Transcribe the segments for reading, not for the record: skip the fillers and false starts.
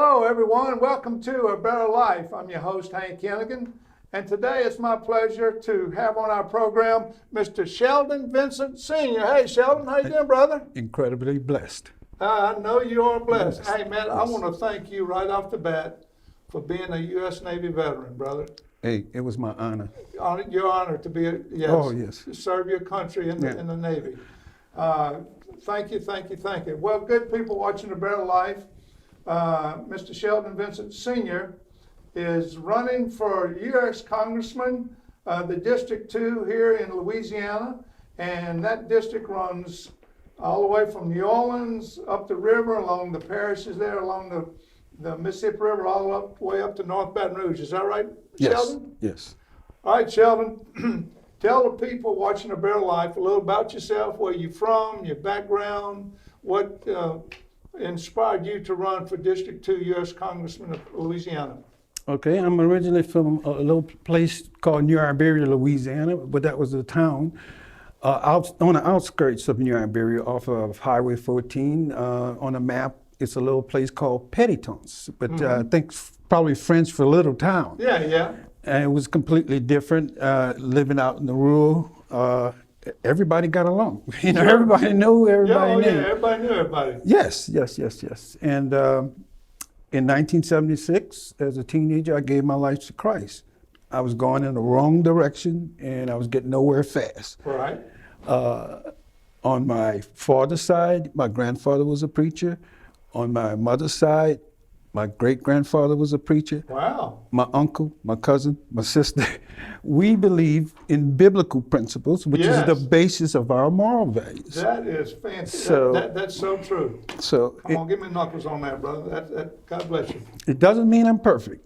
Hello, everyone. Welcome to A Better Life. I'm your host, Hank Hennigan, and today it's my pleasure to have on our program Mr. Sheldon Vincent Sr. Hey, Sheldon, how you doing, brother? Incredibly blessed. I know you are blessed. Yes. Hey, man, I want to thank you right off the bat for being a U.S. Navy veteran, brother. Hey, it was my honor. Your honor to be, to serve your country in the Navy. Thank you. Well, good people watching A Better Life. Mr. Sheldon Vincent Sr. is running for U.S. Congressman, the District 2 here in Louisiana, and that district runs all the way from New Orleans up the river along the parishes there, along the Mississippi River, all the way up to North Baton Rouge. Is that right, Sheldon? Yes. All right, Sheldon, tell the people watching A Better Life a little about yourself, where you're from, your background, what inspired you to run for District 2 U.S. Congressman of Louisiana. Okay, I'm originally from a little place called New Iberia, Louisiana, but that was a town out on the outskirts of New Iberia off of Highway 14. On a map, it's a little place called Petitons, but I think probably French for little town. Yeah. And it was completely different, living out in the rural. Everybody got along. You know, everybody knew everybody. Everybody knew everybody. Yes. And in 1976, as a teenager, I gave my life to Christ. I was going in the wrong direction, and I was getting nowhere fast. Right. On my father's side, my grandfather was a preacher. On my mother's side, my great-grandfather was a preacher. Wow. My uncle, my cousin, my sister. We believe in biblical principles, which is the basis of our moral values. That is fancy. So, that's so true. So Come on, give me knuckles on that, brother. God bless you. It doesn't mean I'm perfect.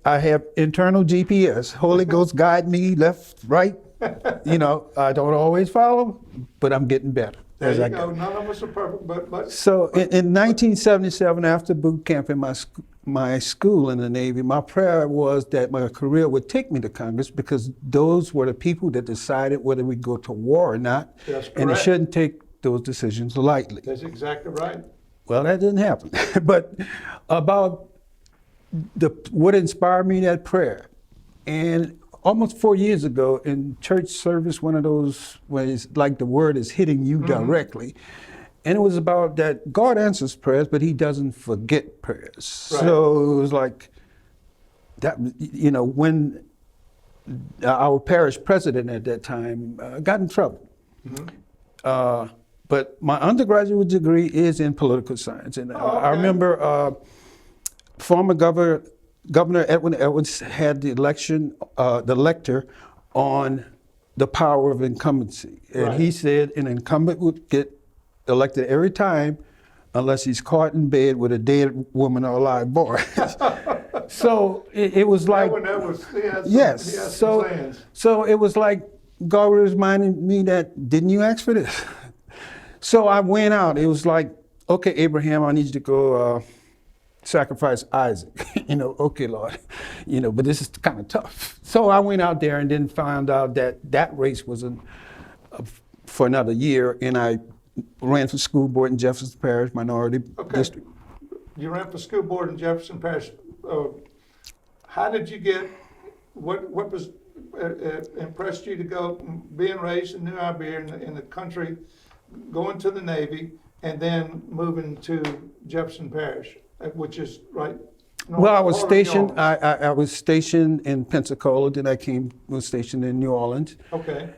I have internal GPS. Holy Ghost guide me left, right. You know, I don't always follow, but I'm getting better. There you go. None of us are perfect, but. So in 1977, after boot camp in my school in the Navy, my prayer was that my career would take me to Congress, because those were the people that decided whether we go to war or not. That's correct. And they shouldn't take those decisions lightly. That's exactly right. Well, that didn't happen. But about what inspired me, that prayer. And almost 4 years ago in church service, one of those where it's like the word is hitting you directly. And it was about that God answers prayers, but he doesn't forget prayers. Right. So it was like that, you know, when our parish president at that time got in trouble. But my undergraduate degree is in political science. And I remember former Governor Edwin Edwards had the lecture on the power of incumbency. And he said an incumbent would get elected every time unless he's caught in bed with a dead woman or a live boy. So it was like, so it was like God was reminding me that, didn't you ask for this? So I went out. It was like, okay, Abraham, I need you to go sacrifice Isaac. You know, okay, Lord, you know, but this is kind of tough. So I went out there and then found out that race wasn't for another year, and I ran for school board in Jefferson Parish, minority district. You ran for school board in Jefferson Parish. How did you get, what was impressed you to go, being raised in New Iberia in the country, going to the Navy, and then moving to Jefferson Parish, which is right? Well, I was stationed. I was stationed in Pensacola. Then I was stationed in New Orleans. Okay.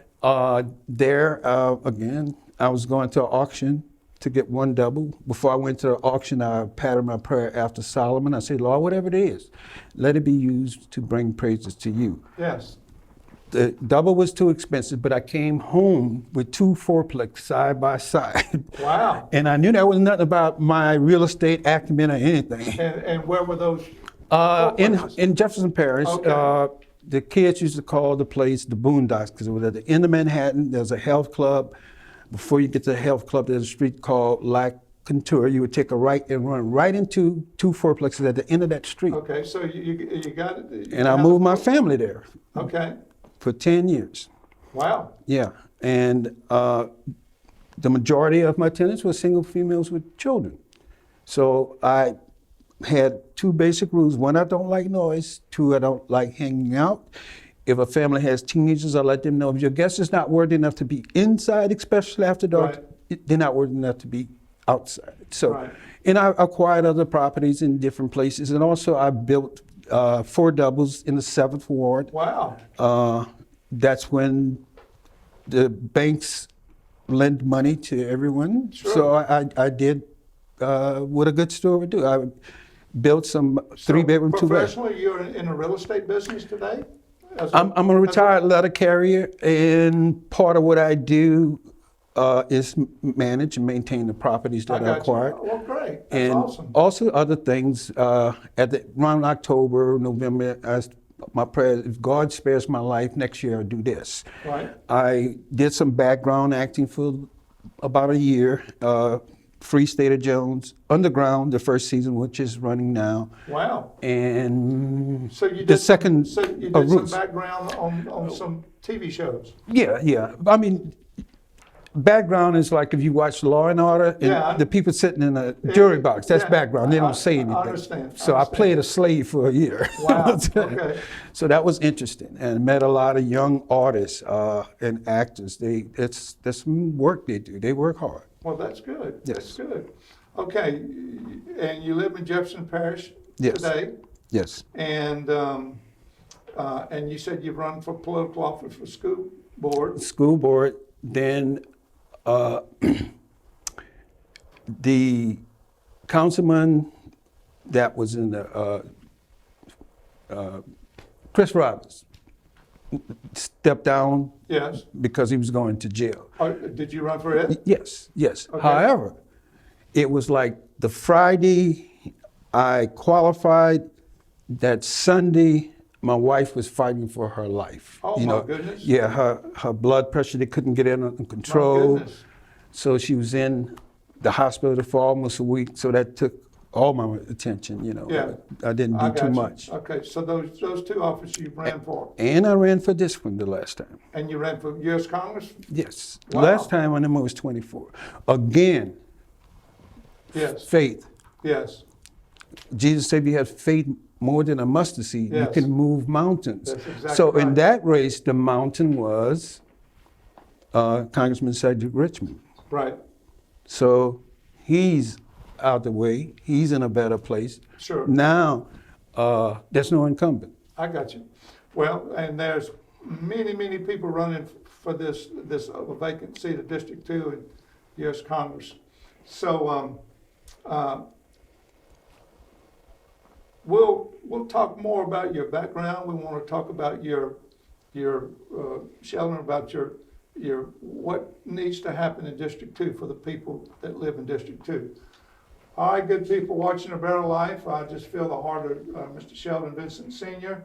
There again, I was going to an auction to get one double. Before I went to the auction, I pattered my prayer after Solomon. I said, Lord, whatever it is, let it be used to bring praises to you. Yes. The double was too expensive, but I came home with 2 fourplex side by side. Wow. And I knew that was nothing about my real estate acumen or anything. And where were those? In Jefferson Parish. Okay. The kids used to call the place the Boondocks, because it was at the end of Manhattan. There's a health club. Before you get to the health club, there's a street called La Contour. You would take a right and run right into 2 fourplexes at the end of that street. Okay, so you got it. And I moved my family there. Okay. For 10 years. Wow. Yeah, and the majority of my tenants were single females with children. So I had two basic rules. One, I don't like noise. Two, I don't like hanging out. If a family has teenagers, I let them know if your guest is not worthy enough to be inside, especially after dark, they're not worthy enough to be outside. So, and I acquired other properties in different places, and also I built 4 doubles in the 7th Ward. Wow. That's when the banks lend money to everyone. Sure. So I did what a good store would do. I built some 3-bedroom, 2-bath. Professionally, you're in the real estate business today? I'm a retired letter carrier, and part of what I do is manage and maintain the properties that I acquired. Well, great. That's and awesome. Also other things. Around October, November, my prayer: if God spares my life next year, I'll do this. Right. I did some background acting for about a year. Free State of Jones, Underground, the first season, which is running now. Wow. And so you did the second. So you did some background on some TV shows. Yeah. I mean, background is like if you watch Law and Order, and the people sitting in a jury box. That's background. They don't say anything. I understand. So I played a slave for a year. Wow. Okay. So that was interesting, and met a lot of young artists and actors. There's some work they do. They work hard. Well, that's good. Yes. That's good. Okay, and you live in Jefferson Parish today. Yes. And you said you've run for political office for school board. School board. Then the councilman that was in the Chris Roberts stepped down. Yes. Because he was going to jail. Did you run for it? Yes. Okay. However, it was like the Friday I qualified. That Sunday, my wife was fighting for her life. Oh, my goodness. Yeah, her blood pressure, they couldn't get it under control. My goodness. So she was in the hospital for almost a week. So that took all my attention, Yeah. I didn't do too much. Okay, so those 2 offices you ran for. And I ran for this one the last time. And you ran for U.S. Congress? Yes. Wow. Last time I was 24. Again, Yes. faith. Yes. Jesus said, if you have faith more than a mustard seed, you can move mountains. That's exactly so right. in that race, the mountain was Congressman Cedric Richmond. Right. So he's out the way. He's in a better place. Sure. Now, there's no incumbent. I got you. Well, and there's many people running for this vacant seat of District 2 in U.S. Congress. So we'll talk more about your background. We want to talk about your Sheldon, about your what needs to happen in District 2 for the people that live in District 2. All right, good people watching A Better Life. I just feel the heart of Mr. Sheldon Vincent Sr.,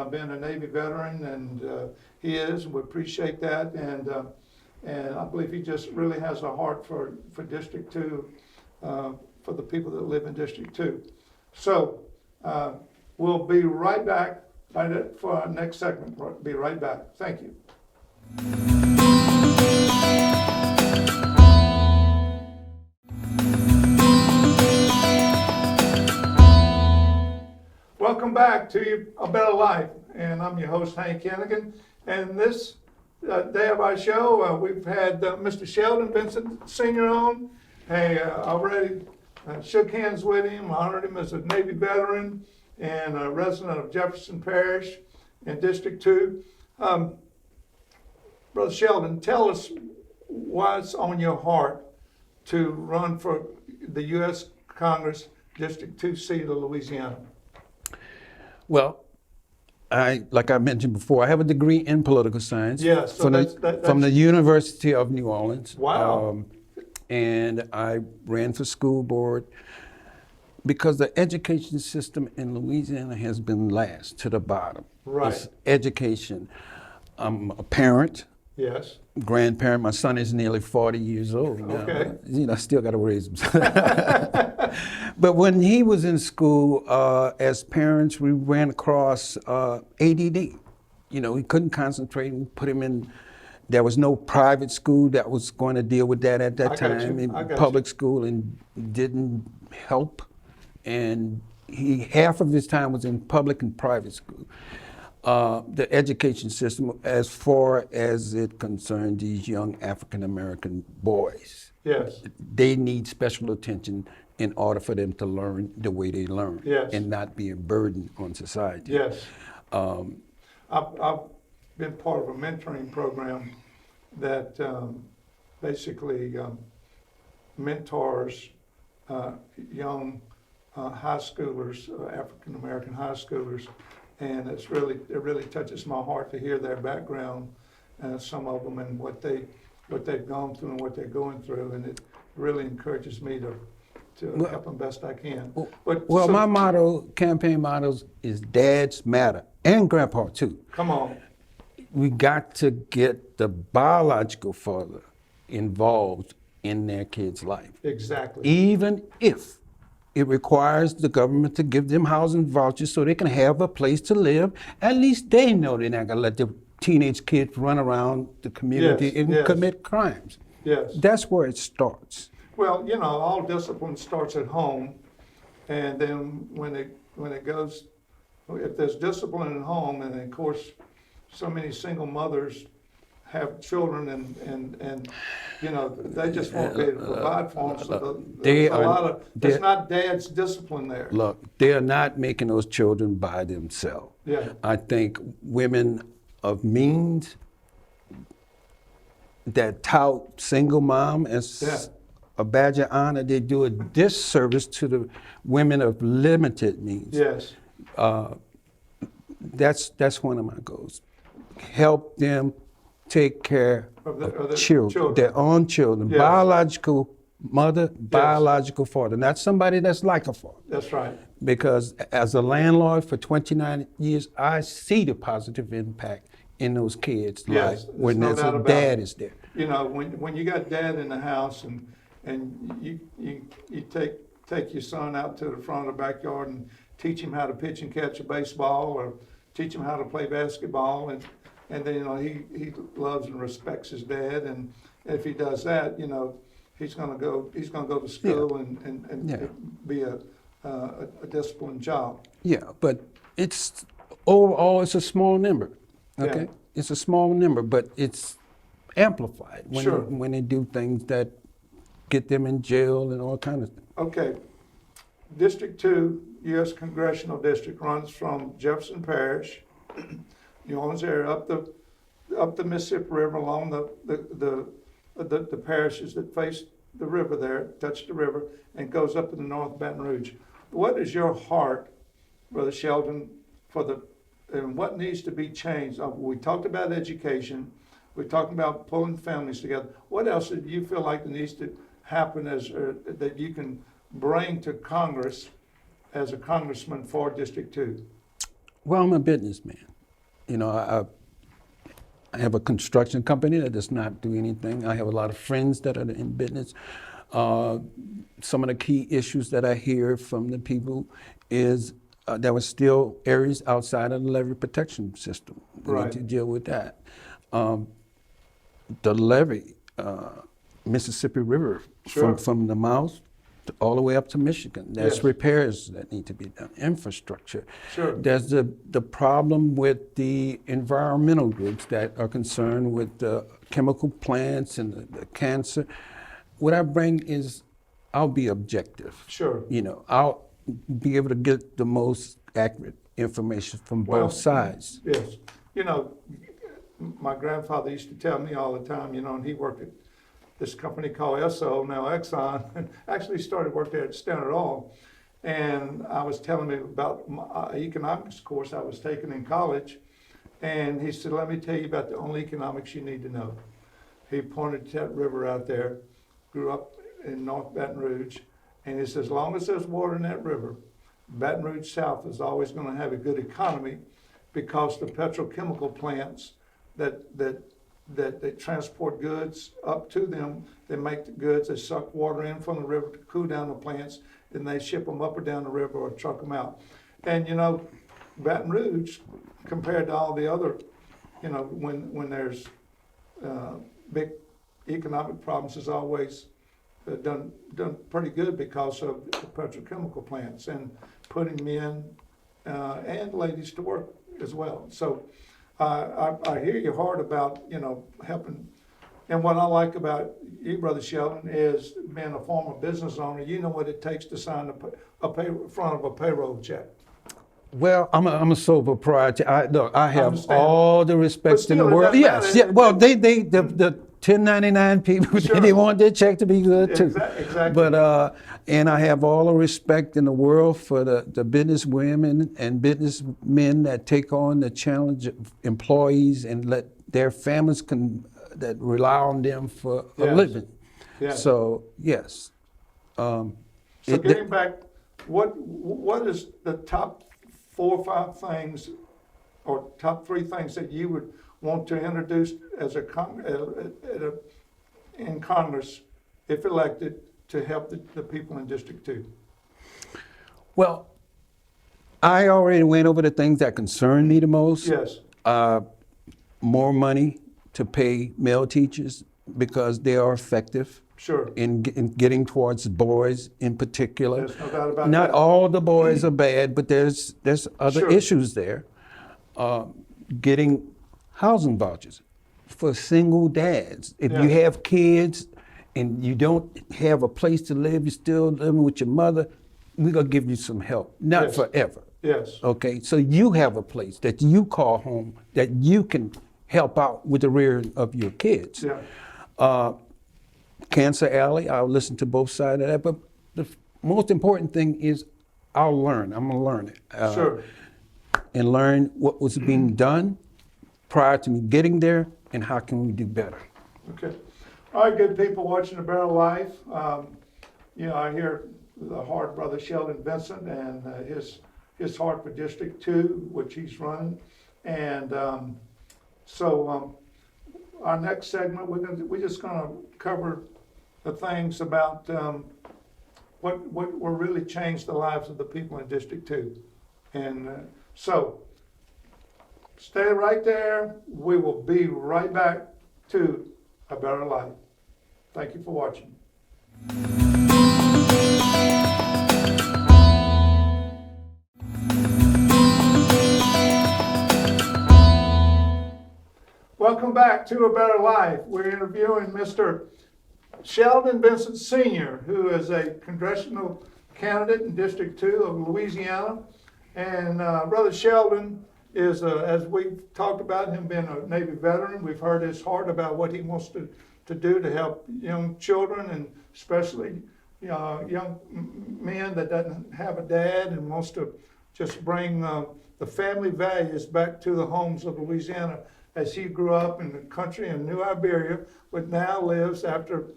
being a Navy veteran, and he is, and we appreciate that. And I believe he just really has a heart for District 2, for the people that live in District 2. So we'll be right back for our next segment. We'll be right back. Thank you. Welcome back to A Better Life, and I'm your host, Hank Hennigan. And this day of our show, we've had Mr. Sheldon Vincent Sr. on. Hey, already shook hands with him, honored him as a Navy veteran and a resident of Jefferson Parish in District 2. Brother Sheldon, tell us what's on your heart to run for the U.S. Congress District 2 seat of Louisiana. Well, like I mentioned before, I have a degree in political science. Yes, so from the University of New Orleans. Wow. And I ran for school board because the education system in Louisiana has been last to the bottom. Right. It's education. I'm a parent. Yes. Grandparent. My son is nearly 40 years old now. Okay. I still got to raise him. But when he was in school, as parents, we ran across ADD. He couldn't concentrate. We put him in. There was no private school that was going to deal with that at that time. I got Public school and didn't help. and half of his time was in public and private school. The education system, as far as it concerned these young African American boys, Yes. they need special attention in order for them to learn the way they learn, Yes. and not be a burden on society. Yes. I've been part of a mentoring program that basically mentors young high schoolers, African American high schoolers, and it really touches my heart to hear their background, some of them, and what they've gone through and what they're going through, and it really encourages me to help them best I can. Well, my campaign motto is Dads Matter, and Grandpa too. Come on. We got to get the biological father involved in their kid's life. Exactly. Even if it requires the government to give them housing vouchers so they can have a place to live, at least they know they're not gonna let their teenage kids run around the community and commit crimes. Yes. That's where it starts. Well, all discipline starts at home, and then when it goes, if there's discipline at home, and of course, so many single mothers have children, and they just won't be able to provide for them. So there's not dad's discipline there. Look, they are not making those children by themselves. Yeah. I think women of means that tout single mom as a badge of honor, they do a disservice to the women of limited means. Yes. That's one of my goals. Help them take care of the children, their own children, Yes. biological mother, biological father, not somebody that's like a father. That's right. Because as a landlord for 29 years, I see the positive impact in those kids' lives when there's a dad is there. When you got dad in the house, and you take your son out to the front of the backyard and teach him how to pitch and catch a baseball, or teach him how to play basketball, and then he loves and respects his dad, and if he does that, he's gonna go to school and be a disciplined child. Yeah, but it's overall it's a small number. Okay, it's a small number, but it's amplified when they do things that get them in jail and all kinds of things. Okay, District 2, U.S. Congressional District, runs from Jefferson Parish, New Orleans area, up the Mississippi River, along the parishes that face the river there, touch the river, and goes up in the North Baton Rouge. What is your heart, Brother Sheldon, and what needs to be changed? We talked about education. We're talking about pulling families together. What else do you feel like needs to happen that you can bring to Congress as a congressman for District 2? Well, I'm a businessman. I have a construction company that does not do anything. I have a lot of friends that are in business. Some of the key issues that I hear from the people is there were still areas outside of the levee protection system. We need to deal with that. The levee, Mississippi River, from the mouth all the way up to Michigan. There's repairs that need to be done, infrastructure. There's the problem with the environmental groups that are concerned with the chemical plants and the cancer. What I bring is, I'll be objective. I'll be able to get the most accurate information from both sides. Yes. My grandfather used to tell me all the time, and he worked at this company called Esso, now Exxon, and actually started work there at Standard Oil. And I was telling him about my economics course I was taking in college, and he said, let me tell you about the only economics you need to know. He pointed to that river out there, grew up in North Baton Rouge, and he says, as long as there's water in that river, Baton Rouge South is always going to have a good economy, because the petrochemical plants that transport goods up to them, they make the goods, they suck water in from the river to cool down the plants, and they ship them up or down the river or truck them out. And Baton Rouge, compared to all the other, when there's big economic problems, is always done pretty good because of the petrochemical plants and putting men and ladies to work as well. So I hear you hard about, helping. And what I like about you, Brother Sheldon, is being a former business owner. You know what it takes to sign front of a payroll check. Well, I'm a sole proprietor. I have all the respect still, in the world. Yes, yeah. Well, the 1099 people, Sure. they want their check to be good too. Exactly. But and I have all the respect in the world for the business women and businessmen that take on the challenge of employees and let their families that rely on them for a living. Yes. So yes. So getting back, what is the top 4 or 5 things, or top 3 things that you would want to introduce as in Congress, if elected, to help the people in District 2? Well, I already went over the things that concern me the most. Yes. More money to pay male teachers because they are effective. Sure. In getting towards boys in particular. There's no doubt about Not that. all the boys are bad, but there's other Sure. issues there. Getting housing vouchers for single dads. If you have kids and you don't have a place to live, you're still living with your mother, we're gonna give you some help. Not forever. Yes. Okay, so you have a place that you call home that you can help out with the rearing of your kids. Yeah. Cancer Alley, I'll listen to both sides of that, but the most important thing is I'll learn. I'm gonna learn it. Sure. And learn what was being done prior to me getting there and how can we do better. Okay. All right, good people watching The Barrel Life. I hear the hard brother Sheldon Vincent and his heart for District 2, which he's running. And our next segment, we're just gonna cover the things about what will really change the lives of the people in District 2. And so, stay right there. We will be right back to A Better Life. Thank you for watching. Welcome back to A Better Life. We're interviewing Mr. Sheldon Vincent Sr., who is a congressional candidate in District 2 of Louisiana. And Brother Sheldon is, as we've talked about him being a Navy veteran, we've heard his heart about what he wants to do to help young children, and especially young men that doesn't have a dad, and wants to just bring the family values back to the homes of Louisiana, as he grew up in the country in New Iberia, but now lives, after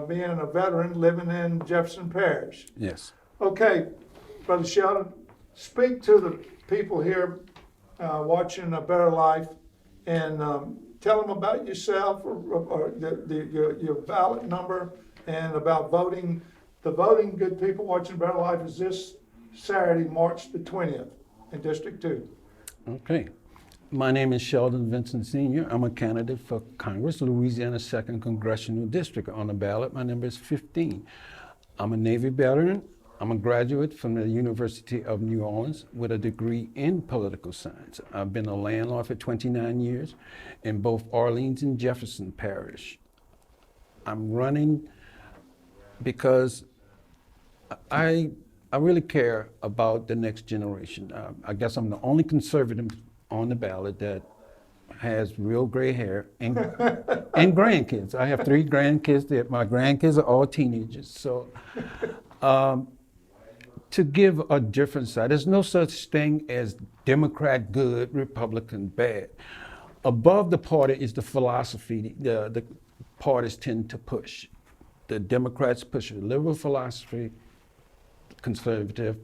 being a veteran, living in Jefferson Parish. Yes. Okay, Brother Sheldon, speak to the people here watching A Better Life, and tell them about yourself, or your ballot number, and about voting. The voting, good people watching A Better Life, is this Saturday, March the 20th in District 2. Okay. My name is Sheldon Vincent Sr. I'm a candidate for Congress, Louisiana 2nd Congressional District. On the ballot, my number is 15. I'm a Navy veteran. I'm a graduate from the University of New Orleans with a degree in political science. I've been a landlord for 29 years in both Orleans and Jefferson Parish. I'm running because I really care about the next generation. I guess I'm the only conservative on the ballot that has real gray hair and grandkids. I have 3 grandkids. My grandkids are all teenagers. So to give a different side, there's no such thing as Democrat good, Republican bad. Above the party is the philosophy the parties tend to push. The Democrats push a liberal philosophy, conservative,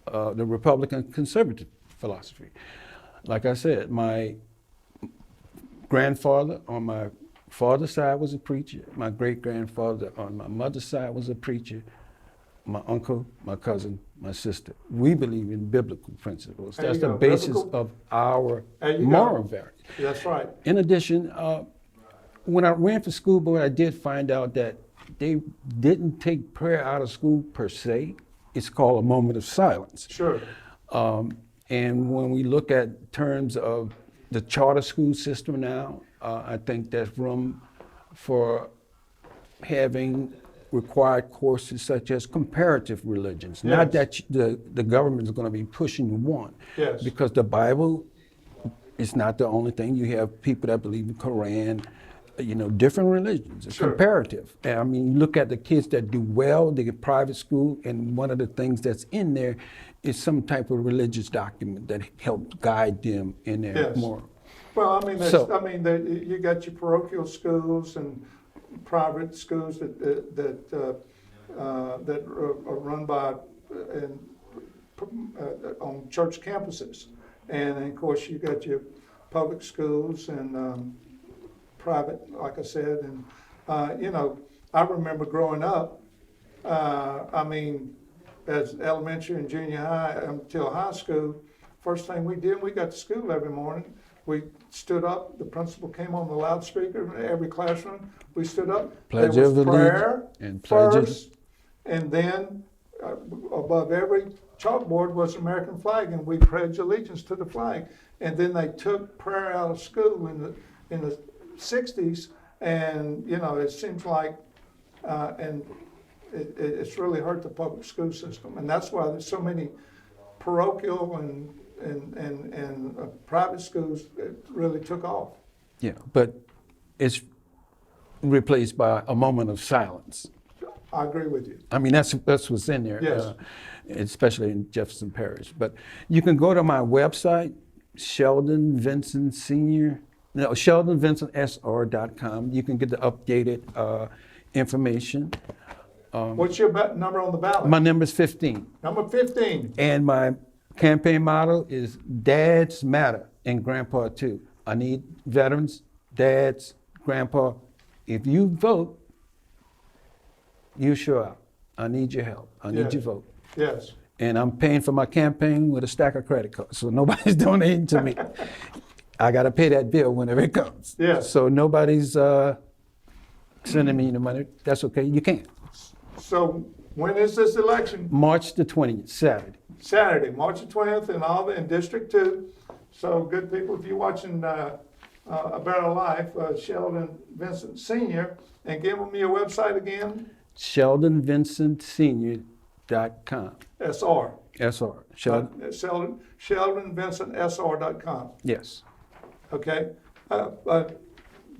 the Republican conservative philosophy. Like I said, my grandfather on my father's side was a preacher. My great-grandfather on my mother's side was a preacher. My uncle, my cousin, my sister. We believe in biblical principles. That's the basis of our moral values. That's right. In addition, when I ran for school board, I did find out that they didn't take prayer out of school per se. It's called a moment of silence. Sure. And when we look at terms of the charter school system now, I think there's room for having required courses such as comparative religions. Yes. Not that the government is going to be pushing one, Yes. because the Bible is not the only thing. You have people that believe in Quran, different religions. It's Sure. comparative. And I mean, you look at the kids that do well, they get private school, and one of the things that's in there is some type of religious document that helps guide them in their Yes. moral. Well, I mean, So- you got your parochial schools and private schools that are run by on church campuses, and of course you got your public schools and private, like I said, and I remember growing up. As elementary and junior high until high school, first thing we did, we got to school every morning. We stood up. The principal came on the loudspeaker in every classroom. We stood up. Pledge there of was prayer allegiance and pledge of- first, and then above every chalkboard was the American flag, and we pledged allegiance to the flag. And then they took prayer out of school in the '60s, and it seems like it's really hurt the public school system, and that's why there's so many parochial and private schools that really took off. Yeah, but it's replaced by a moment of silence. I agree with you. I mean, that's what's in there, Yes. especially in Jefferson Parish. But you can go to my website, Sheldon Vincent Senior. No, SheldonVincentSR.com. You can get the updated information. What's your number on the ballot? My number is 15. Number 15. And my campaign motto is Dads Matter and Grandpa too. I need veterans, dads, grandpa. If you vote, you show up. I need your help. I need Yeah. your vote. Yes. And I'm paying for my campaign with a stack of credit cards, so nobody's donating to me. I got to pay that bill whenever it comes. Yes. So nobody's sending me the money. That's okay. You can. So when is this election? March the 20th, Saturday. Saturday, March the 20th, in District 2. So good people, if you're watching A Better Life, Sheldon Vincent Sr., and give them your website again. SheldonVincentSenior.com. SR. SR. Sheldon. SheldonVincentSR.com. Yes. Okay.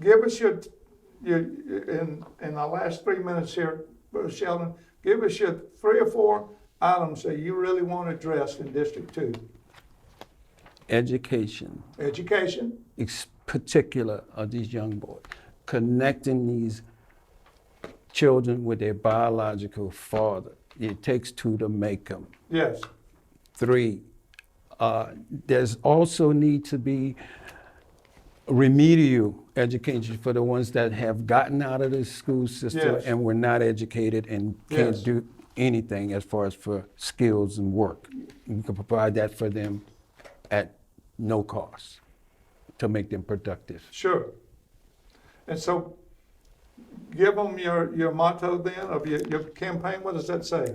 Give us your in the last 3 minutes here, Sheldon, give us your 3 or 4 items that you really want addressed in District 2. Education. Education. Particular of these young boys. Connecting these children with their biological father. It takes 2 to make them. Yes. 3, there's also need to be remedial education for the ones that have gotten out of the school system Yes. and were not educated and can't Yes. do anything as far as for skills and work. You can provide that for them at no cost to make them productive. Sure. And so give them your motto then of your campaign. What does that say?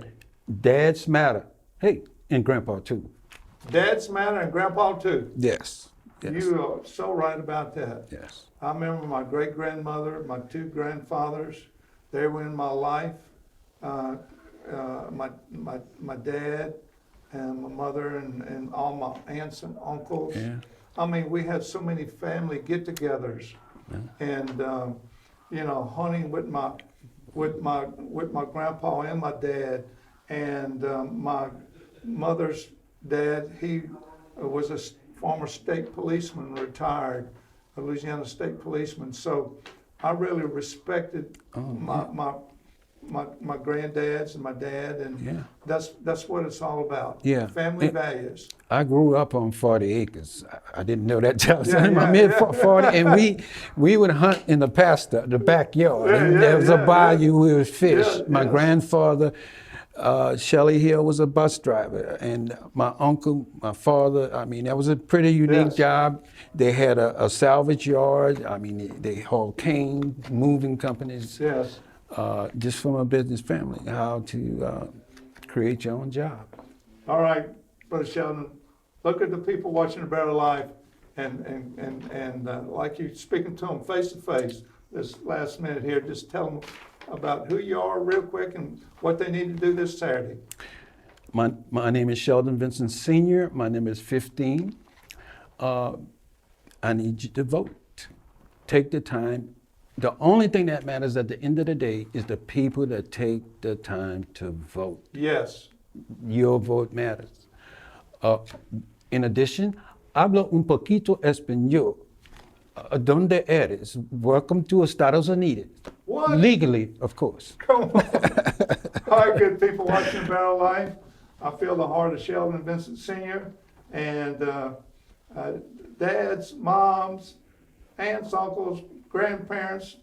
Dads matter. Hey, and grandpa too. Dads matter and grandpa too. Yes. Yes. You are so right about that. Yes. I remember my great-grandmother, my 2 grandfathers, they were in my life. My dad and my mother and all my aunts and uncles. Yeah. I mean, we had so many family get-togethers, and hunting with my grandpa and my dad, and my mother's dad. He was a former state policeman, retired, a Louisiana state policeman. So I really respected my granddads and my dad, and that's what it's all about. Yeah. Family values. I grew up on 40 acres. I didn't know that till I was in my yeah, mid yeah. 40, and we would hunt in the pasture, the backyard. And there was a bayou where there was fish. Yeah, My yes. grandfather, Shelley Hill, was a bus driver, and my uncle, my father. I mean, that was a pretty unique Yes. job. They had a salvage yard. I mean, they hauled cane, moving companies. Yes. just from a business family, how to create your own job. All right, Brother Sheldon, look at the people watching A Better Life, and like you speaking to them face to face this last minute here, just tell them about who you are real quick and what they need to do this Saturday. My name is Sheldon Vincent Sr. My name is 15. I need you to vote. Take the time. The only thing that matters at the end of the day is the people that take the time to vote. Yes. Your vote matters. In addition, hablo un poquito español. ¿Dónde eres? Welcome to Estados Unidos. What? Legally, of course. Come on. All right, good people watching A Better Life. I feel the heart of Sheldon Vincent Sr. and dads, moms, aunts, uncles, grandparents,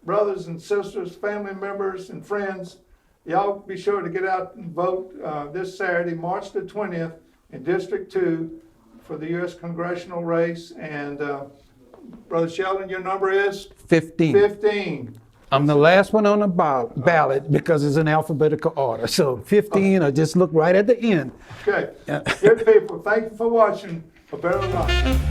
brothers and sisters, family members, and friends. Y'all be sure to get out and vote this Saturday, March the 20th, in District 2 for the U.S. congressional race. And Brother Sheldon, your number is? 15. 15. I'm the last one on the ballot because it's in alphabetical order. So 15, or just look right at the end. Okay. Good people, thank you for watching A Better Life.